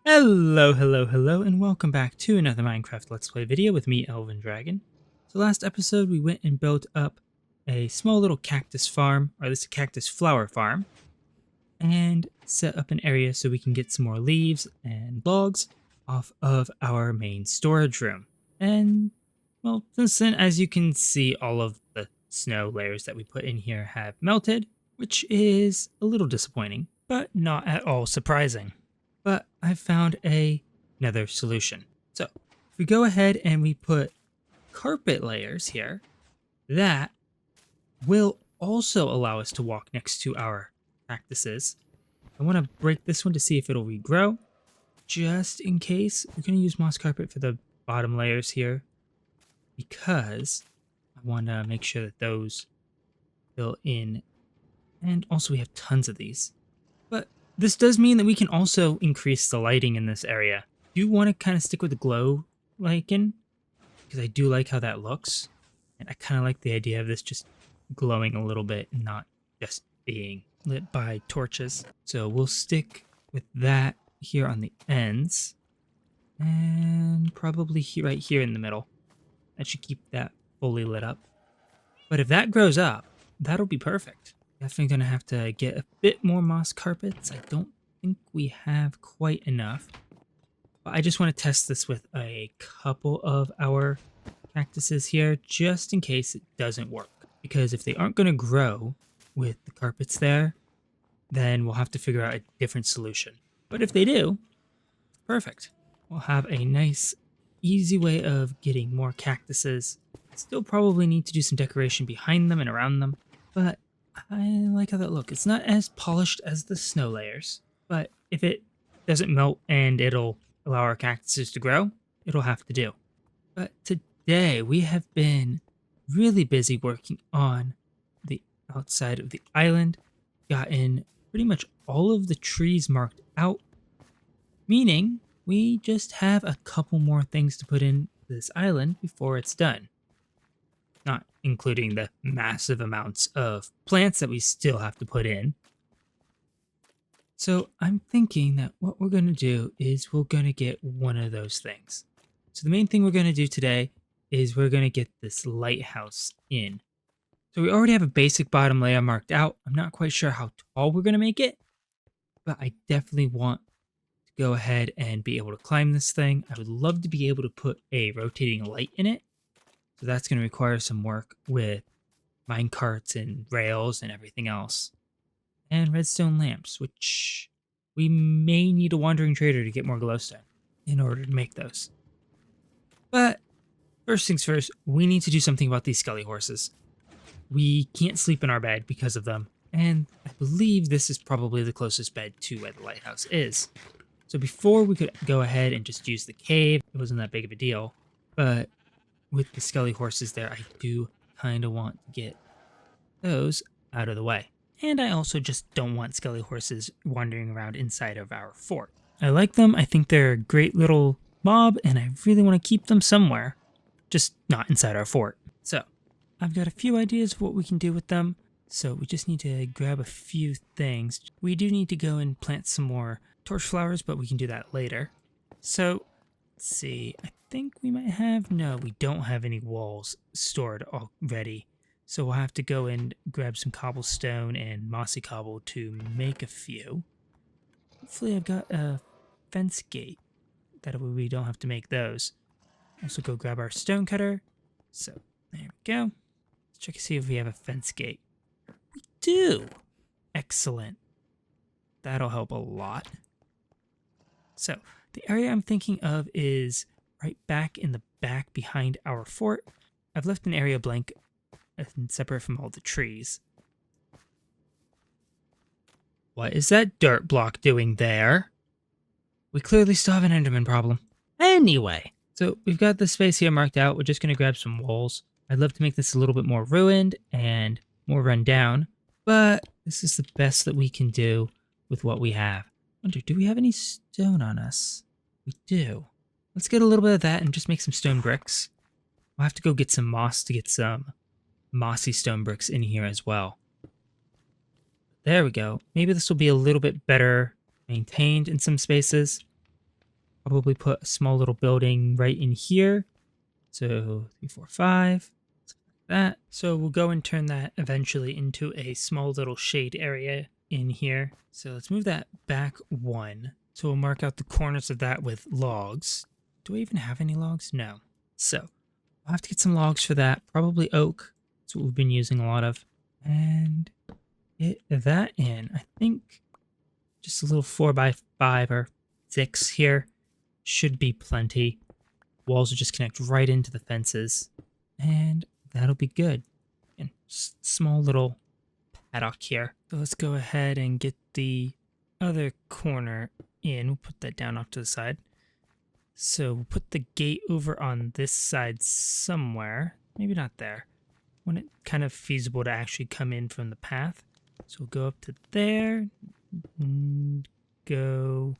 Hello, and welcome back to another Minecraft Let's Play video with me, Elven Dragon. So last episode we went and built up a small little cactus farm, or at least a cactus flower farm, and set up an area so we can get some more leaves and logs off of our main storage room. And, well, since then, as you can see, all of the snow layers that we put in here have melted, which is a little disappointing, but not at all surprising. But I found another solution. So if we go ahead and we put carpet layers here, that will also allow us to walk next to our cactuses. I want to break this one to see if it'll regrow. Just in case, we're going to use moss carpet for the bottom layers here because I want to make sure that those fill in. And also we have tons of these. But this does mean that we can also increase the lighting in this area. I do want to kind of stick with the glow lichen because I do like how that looks. And I kind of like the idea of this just glowing a little bit and not just being lit by torches. So we'll stick with that here on the ends and probably right here in the middle. That should keep that fully lit up. But if that grows up, that'll be perfect. Definitely going to have to get a bit more moss carpets. I don't think we have quite enough. But I just want to test this with a couple of our cactuses here, just in case it doesn't work. Because if they aren't going to grow with the carpets there, then we'll have to figure out a different solution. But if they do, perfect. We'll have a nice, easy way of getting more cactuses. Still probably need to do some decoration behind them and around them, but I like how that looks. It's not as polished as the snow layers, but if it doesn't melt and it'll allow our cactuses to grow, it'll have to do. But today we have been really busy working on the outside of the island, gotten pretty much all of the trees marked out, meaning we just have a couple more things to put in this island before it's done. Not including the massive amounts of plants that we still have to put in. So I'm thinking that what we're going to do is we're going to get one of those things. So the main thing we're going to do today is we're going to get this lighthouse in. So we already have a basic bottom layer marked out. I'm not quite sure how tall we're going to make it, but I definitely want to go ahead and be able to climb this thing. I would love to be able to put a rotating light in it. So that's going to require some work with mine carts and rails and everything else. And redstone lamps, which we may need a wandering trader to get more glowstone in order to make those. But first things first, we need to do something about these skelly horses. We can't sleep in our bed because of them. And I believe this is probably the closest bed to where the lighthouse is. So before we could go ahead and just use the cave, it wasn't that big of a deal. But with the skelly horses there, I do kind of want to get those out of the way. And I also just don't want skelly horses wandering around inside of our fort. I like them, I think they're a great little mob, and I really want to keep them somewhere, just not inside our fort. So, I've got a few ideas of what we can do with them, so we just need to grab a few things. We do need to go and plant some more torch flowers, but we can do that later. So, let's see, I think we might have, no, we don't have any walls stored already. So we'll have to go and grab some cobblestone and mossy cobble to make a few. Hopefully I've got a fence gate. That way we don't have to make those. Also go grab our stone cutter. So there we go. Let's check and see if we have a fence gate. We do. Excellent. That'll help a lot. So the area I'm thinking of is right back in the back behind our fort. I've left an area blank and separate from all the trees. What is that dirt block doing there? We clearly still have an Enderman problem. Anyway, so we've got the space here marked out. We're just going to grab some walls. I'd love to make this a little bit more ruined and more run down, but this is the best that we can do with what we have. I wonder, do we have any stone on us? We do. Let's get a little bit of that and just make some stone bricks. We'll have to go get some moss to get some mossy stone bricks in here as well. There we go. Maybe this will be a little bit better maintained in some spaces. probably put a small little building right in here. So 3, 4, 5, like that. So we'll go and turn that eventually into a small little shade area in here. So let's move that back 1. So we'll mark out the corners of that with logs. Do I even have any logs? No. So I'll have to get some logs for that. Probably oak. That's what we've been using a lot of. And get that in. I think just a little 4x5 or 6 here should be plenty. Walls will just connect right into the fences. And that'll be good. And small little paddock here. So let's go ahead and get the other corner in. We'll put that down off to the side. So we'll put the gate over on this side somewhere. Maybe not there. When it's kind of feasible to actually come in from the path. So we'll go up to there. And go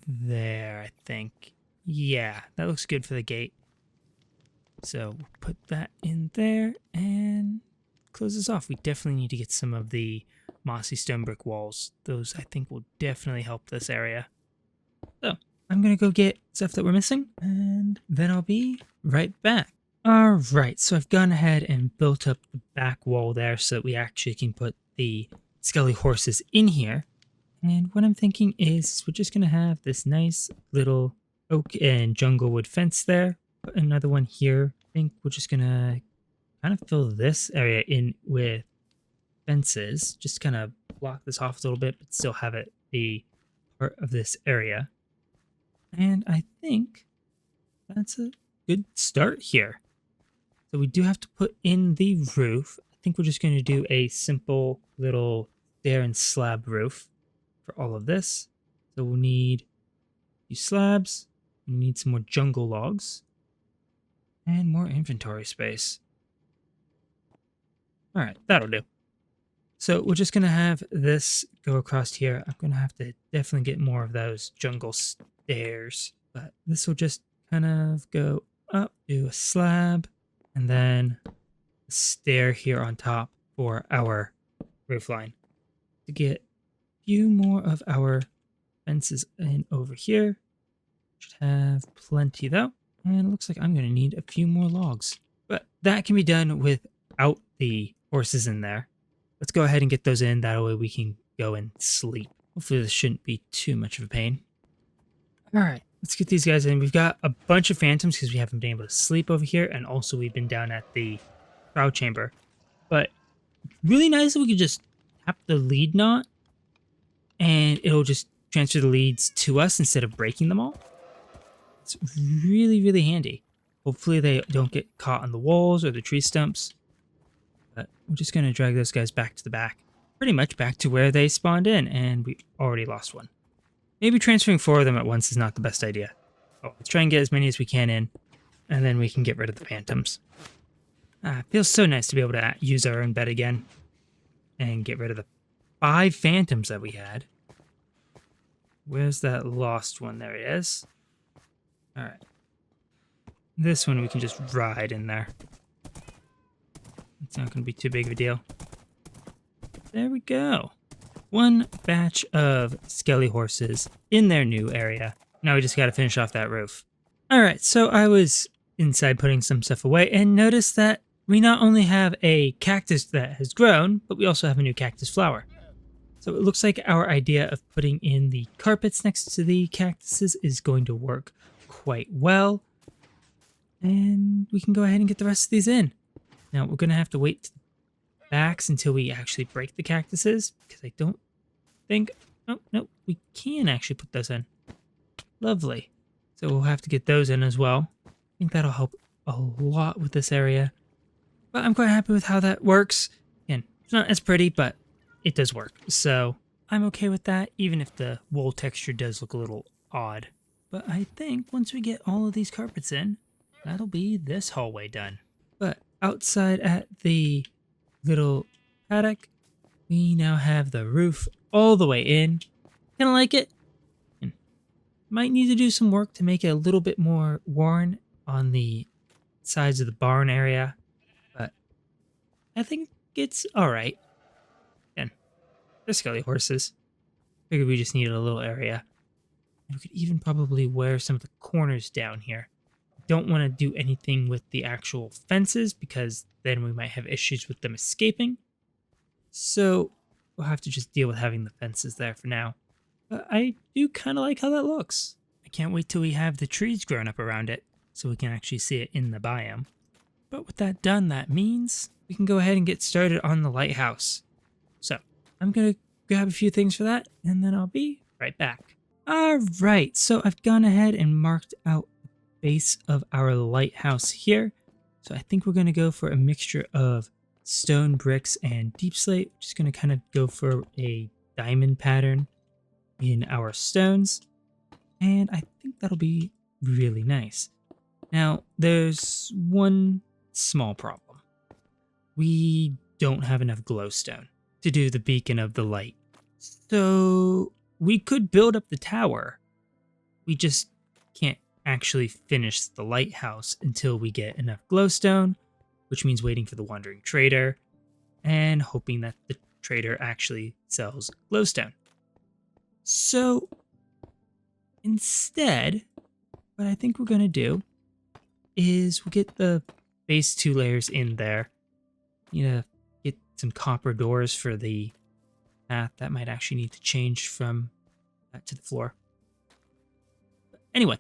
there, I think. Yeah, that looks good for the gate. So we'll put that in there and close this off. We definitely need to get some of the mossy stone brick walls. Those, I think, will definitely help this area. So I'm going to go get stuff that we're missing, and then I'll be right back. All right, so I've gone ahead and built up the back wall there so that we actually can put the skelly horses in here. And what I'm thinking is we're just going to have this nice little oak and jungle wood fence there. Put another one here. I think we're just going to kind of fill this area in with fences. Just kind of block this off a little bit, but still have it be part of this area. And I think that's a good start here. So we do have to put in the roof. I think we're just going to do a simple little stair and slab roof for all of this. So we'll need a few slabs. We need some more jungle logs. And more inventory space. Alright, that'll do. So we're just going to have this go across here. I'm going to have to definitely get more of those jungle stairs. But this will just kind of go up, do a slab, and then a stair here on top for our roof line. To get a few more of our fences in over here. Should have plenty though. And it looks like I'm going to need a few more logs. But that can be done without the horses in there. Let's go ahead and get those in. That way we can go and sleep. Hopefully this shouldn't be too much of a pain. Alright, let's get these guys in. We've got a bunch of phantoms because we haven't been able to sleep over here. And also we've been down at the crowd chamber. But really nice if we could just tap the lead knot. And it'll just transfer the leads to us instead of breaking them all. It's really, really handy. Hopefully they don't get caught on the walls or the tree stumps. But we're just going to drag those guys back to the back. Pretty much back to where they spawned in, and we already lost one. Maybe transferring 4 of them at once is not the best idea. Oh, let's try and get as many as we can in, and then we can get rid of the phantoms. It feels so nice to be able to use our own bed again. And get rid of the 5 phantoms that we had. Where's that lost one? There it is. Alright. This one we can just ride in there. It's not going to be too big of a deal. There we go. 1 batch of skelly horses in their new area. Now we just got to finish off that roof. Alright, so I was inside putting some stuff away and noticed that we not only have a cactus that has grown, but we also have a new cactus flower. So it looks like our idea of putting in the carpets next to the cactuses is going to work quite well. And we can go ahead and get the rest of these in. Now we're going to have to wait backs until we actually break the cactuses, because I don't think... Oh, no, we can actually put those in. Lovely. So we'll have to get those in as well. I think that'll help a lot with this area. But I'm quite happy with how that works. Again, it's not as pretty, but it does work. So I'm okay with that, even if the wool texture does look a little odd. But I think once we get all of these carpets in, that'll be this hallway done. But outside at the little paddock, we now have the roof all the way in. Kind of like it. And might need to do some work to make it a little bit more worn on the sides of the barn area. But I think it's alright. And they're skelly horses. Figured we just needed a little area. We could even probably wear some of the corners down here. Don't want to do anything with the actual fences because then we might have issues with them escaping. So we'll have to just deal with having the fences there for now. But I do kind of like how that looks. I can't wait till we have the trees grown up around it so we can actually see it in the biome. But with that done, that means we can go ahead and get started on the lighthouse. So I'm going to grab a few things for that and then I'll be right back. Alright, so I've gone ahead and marked out the base of our lighthouse here. So I think we're going to go for a mixture of stone, bricks, and deep slate. Just going to kind of go for a diamond pattern in our stones. And I think that'll be really nice. Now, there's one small problem. We don't have enough glowstone to do the beacon of the light. So we could build up the tower. We just can't actually finish the lighthouse until we get enough glowstone, which means waiting for the wandering trader and hoping that the trader actually sells glowstone. So instead, what I think we're going to do is we'll get the base 2 layers in there. Get some copper doors for the path. That might actually need to change from that to the floor. But anyway,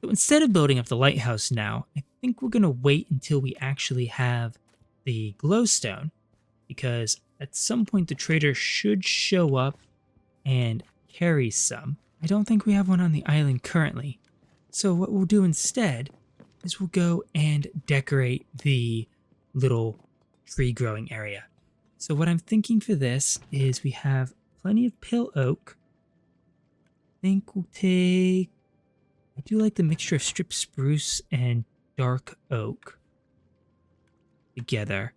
so instead of building up the lighthouse now, I think we're going to wait until we actually have the glowstone, because at some point the trader should show up and carry some. I don't think we have one on the island currently. So what we'll do instead is we'll go and decorate the little tree growing area. So what I'm thinking for this is we have plenty of pale oak. I think we'll take... I do like the mixture of strip spruce and dark oak together.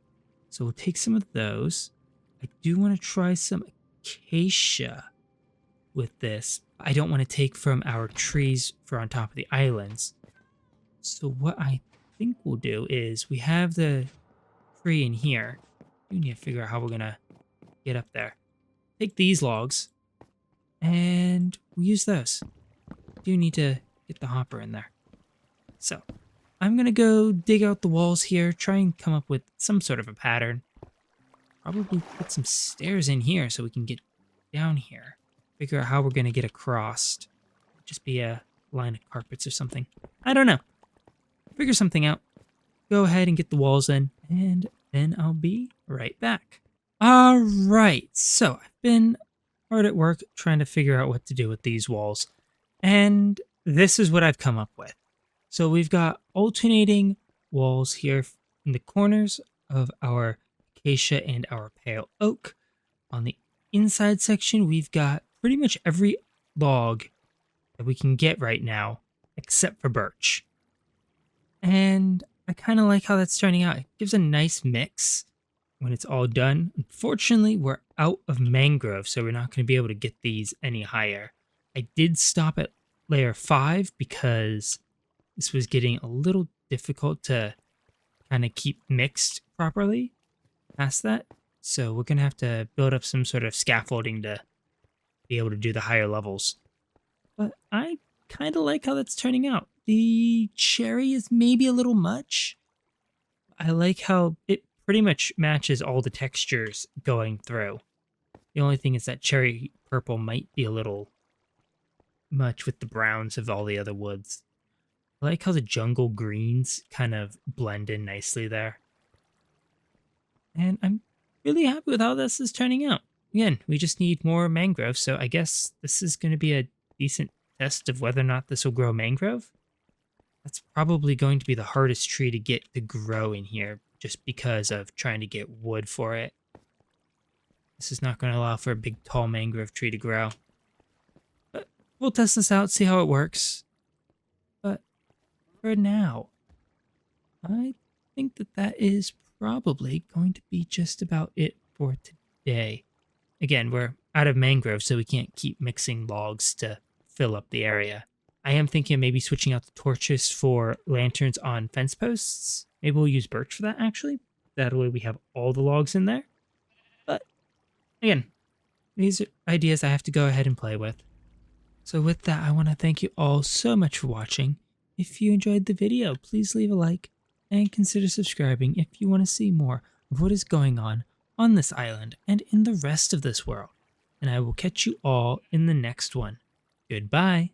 So we'll take some of those. I do want to try some acacia with this. I don't want to take from our trees for on top of the islands. So what I think we'll do is we have the tree in here. We need to figure out how we're going to get up there. Take these logs and we'll use those. Do need to get the hopper in there. So I'm going to go dig out the walls here, try and come up with some sort of a pattern. Probably put some stairs in here so we can get down here. Figure out how we're going to get across. Just be a line of carpets or something. I don't know. Figure something out. Go ahead and get the walls in, and then I'll be right back. Alright, so I've been hard at work trying to figure out what to do with these walls. And this is what I've come up with. So we've got alternating walls here in the corners of our acacia and our pale oak. On the inside section, we've got pretty much every log that we can get right now, except for birch. And I kind of like how that's turning out. It gives a nice mix when it's all done. Unfortunately, we're out of mangrove, so we're not going to be able to get these any higher. I did stop at layer 5 because this was getting a little difficult to kind of keep mixed properly past that. So we're going to have to build up some sort of scaffolding to be able to do the higher levels. But I kind of like how that's turning out. The cherry is maybe a little much. I like how it pretty much matches all the textures going through. The only thing is that cherry purple might be a little much with the browns of all the other woods. I like how the jungle greens kind of blend in nicely there. And I'm really happy with how this is turning out. Again, we just need more mangrove, so I guess this is going to be a decent test of whether or not this will grow mangrove. That's probably going to be the hardest tree to get to grow in here, just because of trying to get wood for it. This is not going to allow for a big tall mangrove tree to grow. But we'll test this out, see how it works. But for now, I think that is probably going to be just about it for today. Again, we're out of mangrove, so we can't keep mixing logs to fill up the area. I am thinking of maybe switching out the torches for lanterns on fence posts. Maybe we'll use birch for that, actually. That way we have all the logs in there. But, again, these are ideas I have to go ahead and play with. So with that, I want to thank you all so much for watching. If you enjoyed the video, please leave a like and consider subscribing if you want to see more of what is going on this island and in the rest of this world. And I will catch you all in the next one. Goodbye.